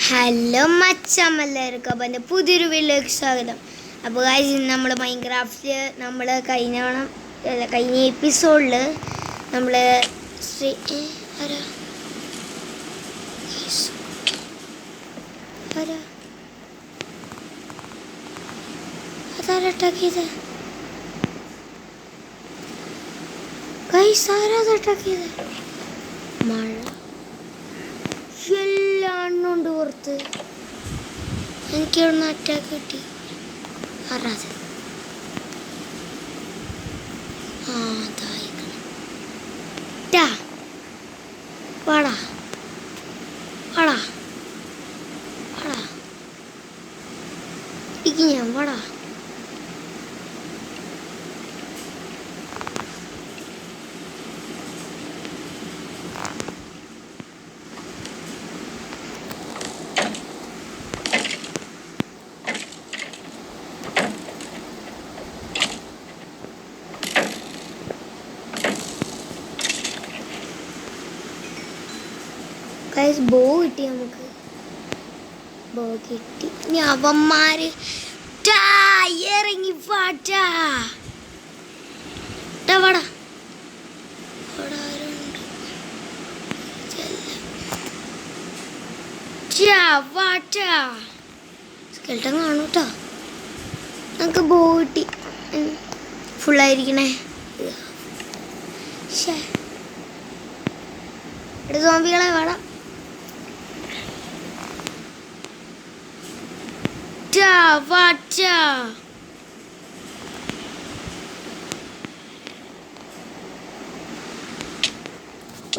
Hello മച്ചാം എല്ലാവർക്കും അപ്പം എൻ്റെ പുതിയൊരു വീഡിയോയിലേക്ക് സ്വാഗതം. അപ്പോൾ ഗായ്സ് നമ്മൾ മൈൻക്രാഫ്റ്റിൽ നമ്മൾ കഴിഞ്ഞ എപ്പിസോഡിൽ നമ്മൾ ആരാ ആരാ അതാരാ അറ്റാക്കിയത്? ഗായ്സ് ആരാ അറ്റാക്കിയത്? മഴ എല്ലാം പുറത്ത് എനിക്കൊന്ന് അറ്റാക്ക് കിട്ടി. ആരാത്? വാടാ വാടാ വാടാ ഇക്ക് ഞാൻ വാടാ. ബോ കിട്ടി, നമുക്ക് ബോ കിട്ടി. ഇനി അവന്മാര് ഇറങ്ങി വാടാ വാടാ സ്കെൽട്ടൻ കാണൂട്ടോ. നമുക്ക് ബോ കിട്ടി, ഫുള്ളായിരിക്കണേ. സോംബികളെ വാടാ.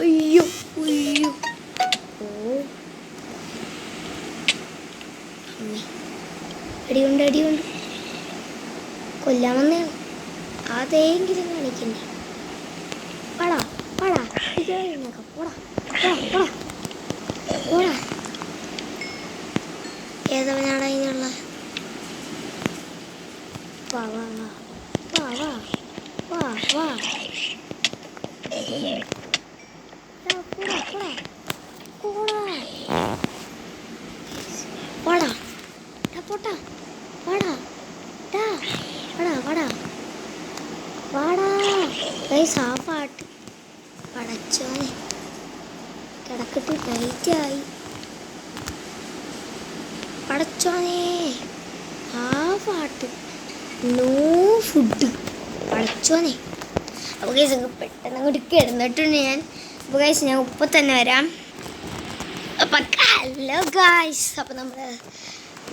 അയ്യോ അയ്യോ അടിയുണ്ട് കൊല്ലാൻ വന്നതാണ്. അതെങ്കിലും കാണിക്കണ്ടേ? പടാ പടാ പോടാ പോടാ പോടാ. ഏതവനാടാ ഇതിനുള്ള? വാ വാ വാ വാ വാ വാ വാടാ പോട്ടാ വാടാ വാടാ വാടാ വാടാ. ഗൈസ് ആ പാട്ട് പടച്ചോനെ കിടക്കിട്ട് ടൈറ്റായി. പടച്ചോനെ ആ പാട്ട് നോ ഫുഡ് പടച്ചോനെ. അപ്പോൾ ഗൈസ് പെട്ടെന്ന് അങ്ങോട്ട് കിടന്നിട്ടുണ്ട് ഞാൻ. അപ്പോൾ ഗൈസ് ഞാൻ ഇപ്പം തന്നെ വരാം. അപ്പം ഹലോ ഗൈസ്, അപ്പം നമ്മൾ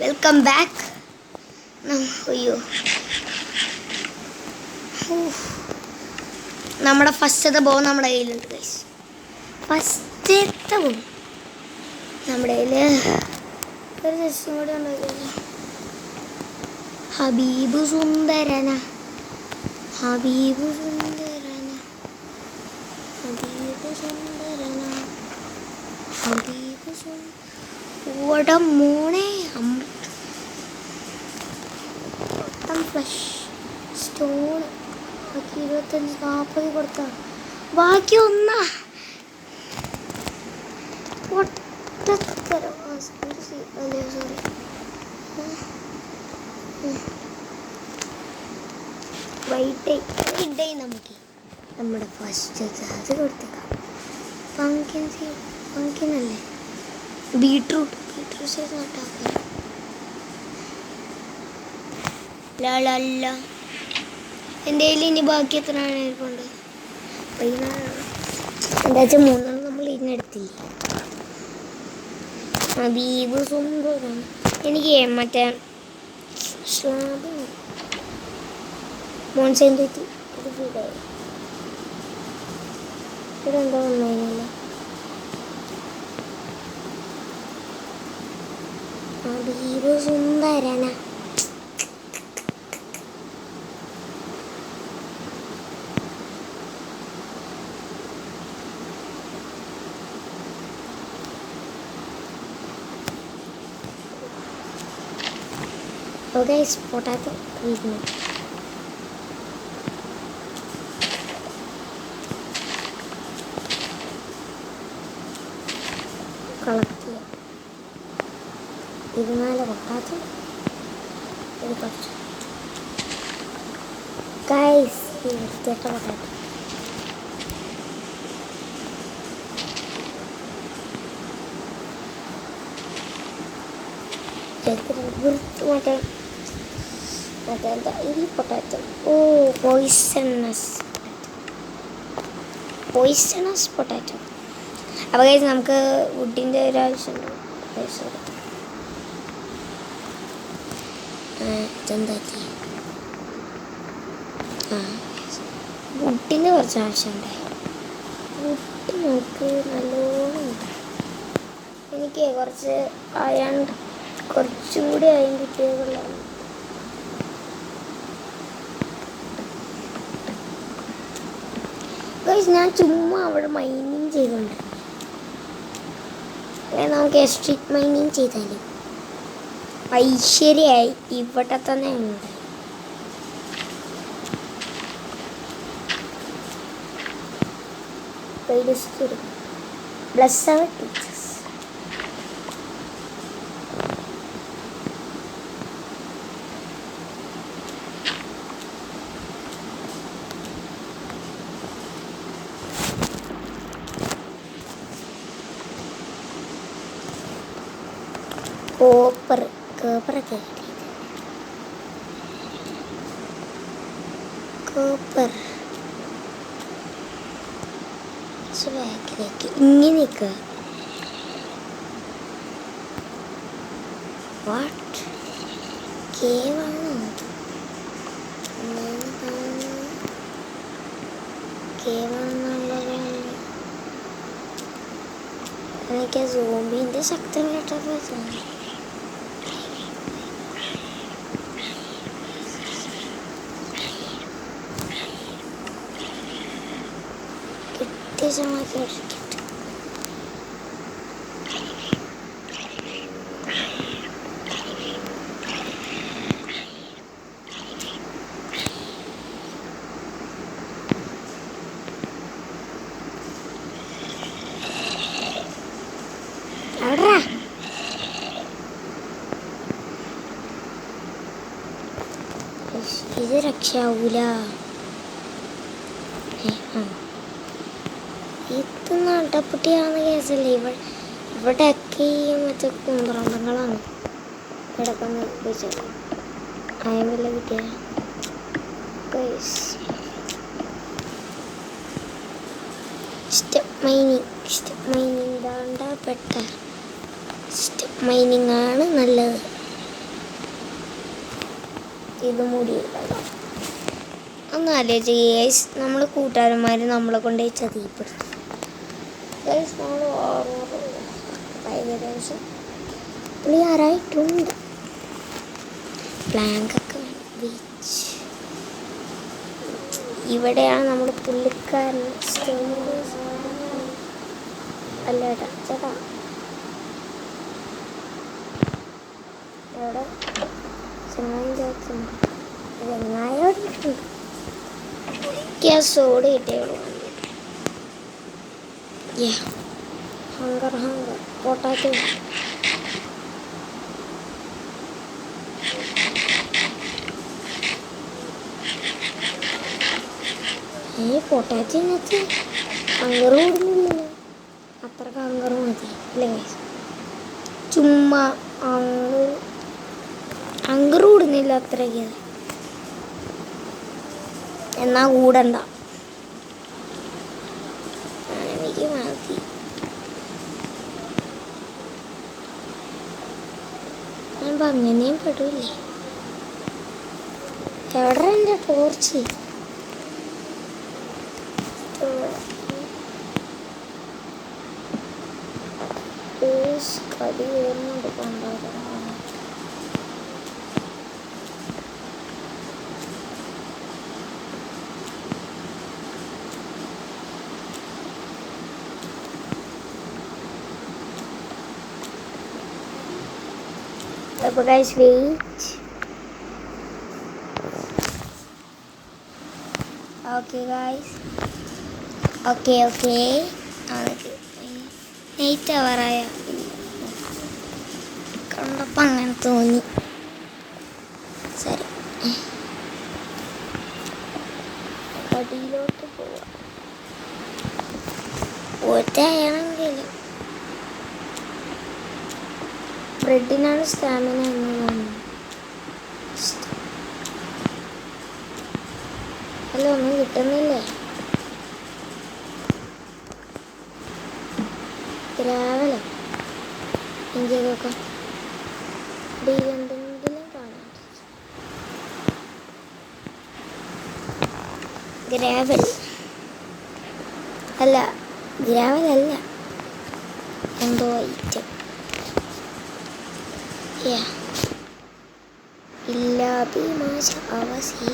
വെൽക്കം ബാക്ക്. അയ്യോ നമ്മുടെ ഫസ്റ്റത്തെ ബോ നമ്മുടെ കയ്യിലുണ്ട് ഗൈസ്. ഫസ്റ്റത്തെ ബോ നമ്മുടെ കയ്യിൽ ഒരു ജസ്റ്റും കൂടി ഉണ്ടാക്കില്ല. ഹബീബ് സുന്ദരന ഹബീബ് സുന്ദരന ഹബീബ് സുന്ദരന ഹബീബ് സുന്ദര മോണെ. ഫ്ലഷ് സ്റ്റോൺ ബാക്കി 25-40 കൊടുത്താ ബാക്കി ഒന്നാ ഒട്ടത്തരം. സോറി വൈറ്റ് നമുക്ക് നമ്മുടെ ഫസ്റ്റ് അത് കൊടുത്തേക്കാം. പങ്കിനല്ലേ ബീട്രൂട്ട് സൈസ് നട്ടാക്കാം. ലാ എൻ്റെ കയ്യിൽ ഇനി ബാക്കി എത്രയാണ് ഇരിപ്പുണ്ട്? 16. എന്താ വെച്ചാൽ 3 നമ്മൾ ഇതിനെടുത്തില്ലേ. ഹബീബ് സുന്ദരം. എനിക്ക് മറ്റേ സ്ലാബ് മോൺസൈൻ തെറ്റി ഇത് ഫീഡായി. ഇതെന്താ വന്നതിനല്ല ഹബീബ് സുന്ദരന. Okay, potato treatment. Collect. ഇരുന്നാല് പൊട്ടാറ്റോ ഇത് കുറച്ച് ഗൈസ് ഈ വൃത്തിയായിട്ട പൊട്ടാറ്റോ മറ്റേ എന്താ ഈ പൊട്ടാറ്റോ ഓ പോയിസണസ് പൊട്ടാറ്റോ. അപ്പോൾ ഗൈസ് നമുക്ക് വുഡിൻ്റെ ഒരു ആവശ്യമുണ്ട്. ഇതെന്താ വുഡിൻ്റെ കുറച്ച് ആവശ്യമുണ്ട്. വുഡ് നമുക്ക് നല്ലോണം എനിക്ക് കുറച്ച് അയൺ കുറച്ചുകൂടി അയൺ കിട്ടിയതുള്ളതാണ്. ഞാൻ ചുമ്മാ അവിടെ മൈനിങ് ചെയ്തുകൊണ്ട് നമുക്ക് എസ്ട്രിക് മൈനിങ് ചെയ്താൽ ഐശ്വര്യമായി ഇവിടെ തന്നെ ഉണ്ട്. ബ്ലസ് അവർ ടീച്ചേഴ്സ്. കോപ്പറൊക്കെ ബാക്കിലേക്ക് ഇങ്ങനെ നിൽക്കുക. വാട്ട് കേവാണോ? കേവാണെന്നുള്ളതാണ് എനിക്ക് സോംബിൻ്റെ ശക്തം കേട്ടപ്പോൾ തോന്നി. Dizem görüşürüz. Ahora. İzle rakşavula. ഇത് നടപ്പുട്ടിയാണെന്ന് കേസല്ലേ. ഇവിടെയൊക്കെ ഈ മറ്റേ കുന്ത്രണ്ടങ്ങളാണ് കിടക്കുന്ന വെച്ചത്. അയമില്ല കിട്ടിയ സ്റ്റെപ്പ് മൈനിങ് ദാണ്ടപ്പെട്ട സ്റ്റെപ്പ് മൈനിങ് ആണ് നല്ലത്. ഇത് മുടിയില്ല. ഒന്ന് ആലോചിച്ച് ഗൈസ്, നമ്മൾ കൂട്ടുകാരന്മാർ നമ്മളെ കൊണ്ട് ചതിപ്പെടുത്തും ഗൈസ്. നമ്മൾ ഏകദേശം ക്ലിയറായിട്ടുണ്ട്. പ്ലാങ്കൊക്കെ വെച്ച് ഇവിടെയാണ് നമ്മൾ പുള്ളിക്കാരൻ അല്ല ചേട്ടാ എവിടെ ചെങ്ങായി ചേർത്തുണ്ട്. ചെങ്ങായോടെ സോഡ് കിട്ടിയുള്ളൂ. ഹങ്കർ പൊട്ടാറ്റോ പൊട്ടാറ്റോനകത്ത് ഹങ്കർ കൂടുന്നില്ലല്ലോ. അത്രക്ക് ഹങ്കർ മതി അല്ലേ? ചുമ്മാ ഹങ്കർ കൂടുന്നില്ല അത്രയ്ക്ക്. എന്നാ കൂടണ്ട, എനിക്ക് മതി. ഞാനിപ്പോൾ അങ്ങനെയും പെടൂല്ലേ. എവിടെ എൻ്റെ ടോർച്ച്? കടി വരുന്നുണ്ട് കൊണ്ടുവരാൻ. അപ്പോൾ guys wait. Okay guys, okay night അവറായ കണ്ടപ്പോൾ അങ്ങനെ തോന്നി. ശരി, അടിയിലോട്ട് പോവാം. ഒറ്റയാണെങ്കിൽ ബ്രെഡിനാണ് സ്റ്റാമിന എന്ന് തോന്നുന്നു. അല്ല, ഒന്നും കിട്ടുന്നില്ലേ? ഗ്രാവലോ എനിക്ക് നോക്കാം. എന്തെങ്കിലും കാണാൻ. ഗ്രാവൽ അല്ല, ഗ്രാവലല്ല, എന്തോ ഐറ്റം. ഇല്ല ഭീമാശ അവസി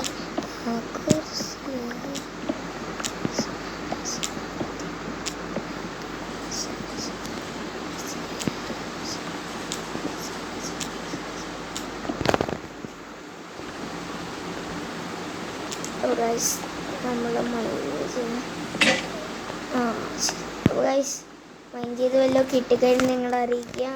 നമ്മൾ മൈൻഡ് ചെയ്ത് വല്ലതും കിട്ടിക്കഴിഞ്ഞ് നിങ്ങളെ അറിയിക്കുക.